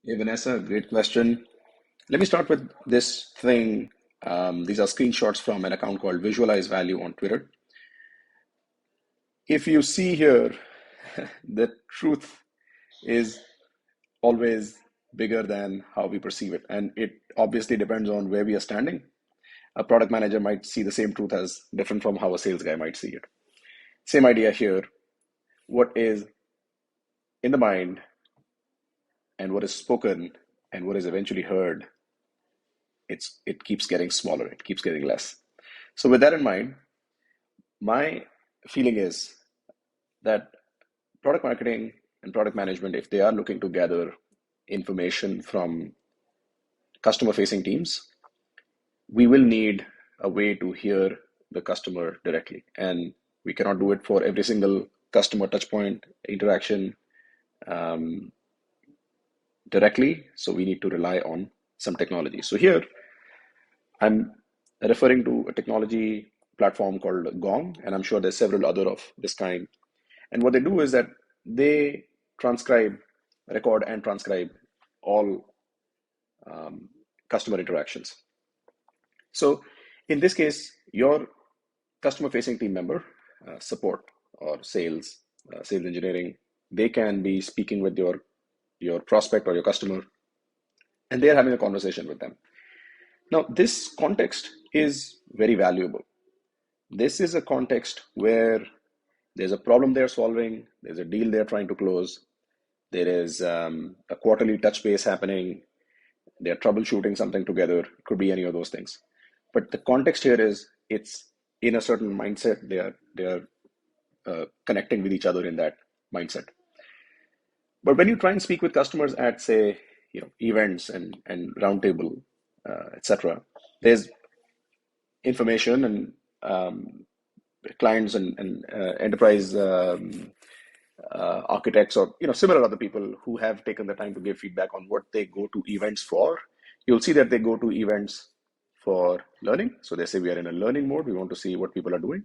Hey Vanessa, great question. Let me start with this thing. These are screenshots from an account called Visualize Value on Twitter. If you see here, the truth is always bigger than how we perceive it. And it obviously depends on where we are standing. A product manager might see the same truth as different from how a sales guy might see it. Same idea here. What is in the mind and what is spoken and what is eventually heard, it keeps getting smaller, it keeps getting less. So with that in mind, my feeling is that product marketing and product management, if they are looking to gather information from customer facing teams, we will need a way to hear the customer directly. And we cannot do it for every single customer touchpoint interaction um, directly. So we need to rely on some technology. So here I'm referring to a technology platform called Gong, and I'm sure there's several other of this kind. And what they do is that they transcribe, record, and transcribe all um, customer interactions. So in this case, your customer facing team member, support or sales engineering, they can be speaking with your prospect or your customer, and they're having a conversation with them. Now, this context is very valuable. This is a context where there's a problem they're solving, there's a deal they're trying to close, there is a quarterly touch base happening, they're troubleshooting something together. It could be any of those things. But the context here is it's in a certain mindset. They are connecting with each other in that mindset. But when you try and speak with customers at, say, events and roundtable, etc., there's information and clients and enterprise architects or similar other people who have taken the time to give feedback on what they go to events for. You'll see that they go to events for learning. So they say we are in a learning mode. We want to see what people are doing,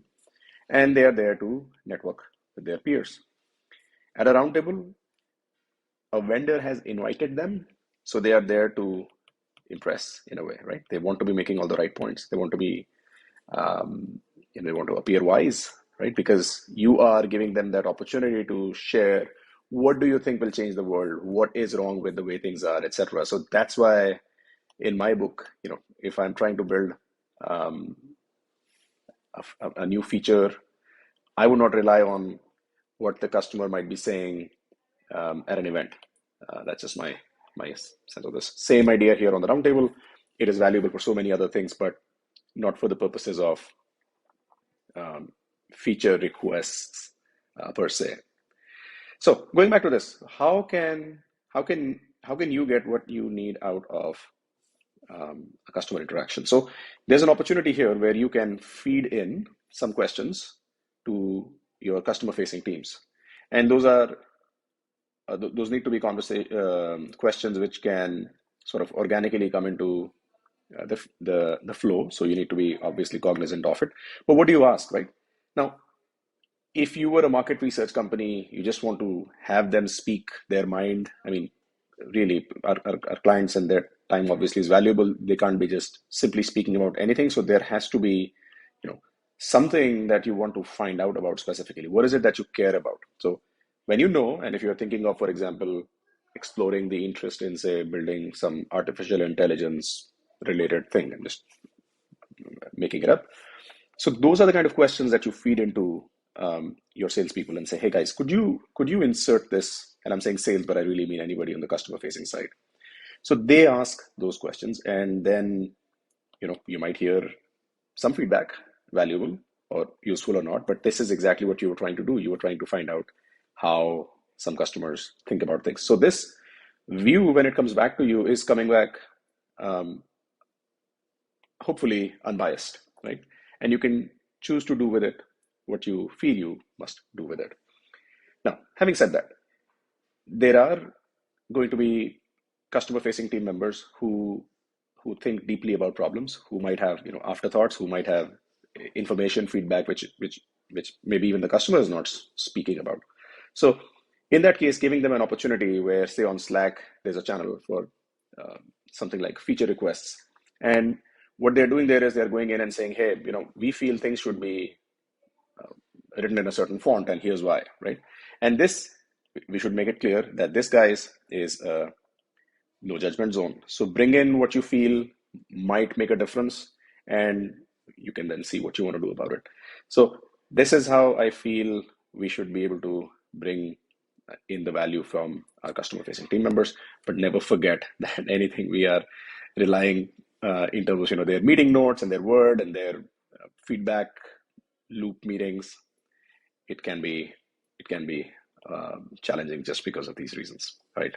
and they are there to network with their peers. At a roundtable, a vendor has invited them, so they are there to impress in a way, right? They want to be making all the right points. They want to be they want to appear wise, right? Because you are giving them that opportunity to share what do you think will change the world, what is wrong with the way things are, etc. So that's why in my book, if I'm trying to build um, a new feature, I would not rely on what the customer might be saying at an event. That's just my sense of this. Same idea here on the roundtable. It is valuable for so many other things, but not for the purposes of um, feature requests per se. So going back to this, how can you get what you need out of a customer interaction? So there's an opportunity here where you can feed in some questions to your customer facing teams, and those need to be questions which can sort of organically come into the flow. So you need to be obviously cognizant of it. But what do you ask, right? Now, if you were a market research company, you just want to have them speak their mind. I mean, really, our clients and their time obviously is valuable. They can't be just simply speaking about anything. So there has to be, you know, something that you want to find out about specifically. What is it that you care about? So when and if you're thinking of, for example, exploring the interest in, say, building some artificial intelligence related thing, I'm just making it up. So those are the kind of questions that you feed into your salespeople and say, "Hey guys, could you insert this?" And I'm saying sales, but I really mean anybody on the customer facing side. So they ask those questions, and then you might hear some feedback, valuable or useful or not. But this is exactly what you were trying to do. You were trying to find out how some customers think about things. So this view, when it comes back to you, is coming back um, hopefully unbiased, right? And you can choose to do with it what you feel you must do with it. Now, having said that, there are going to be customer facing team members who think deeply about problems, who might have afterthoughts, who might have information feedback which maybe even the customer is not speaking about. So in that case, giving them an opportunity where, say, on Slack, there's a channel for uh, something like feature requests. And what they're doing there is they're going in and saying, hey, we feel things should be written in a certain font, and here's why, right? And this, we should make it clear that this, guys, is a no judgment zone. So bring in what you feel might make a difference, and you can then see what you want to do about it. So this is how I feel we should be able to bring in the value from our customer facing team members, but never forget that anything we are relying in terms of their meeting notes and their word and their feedback loop meetings, it can be challenging just because of these reasons, right?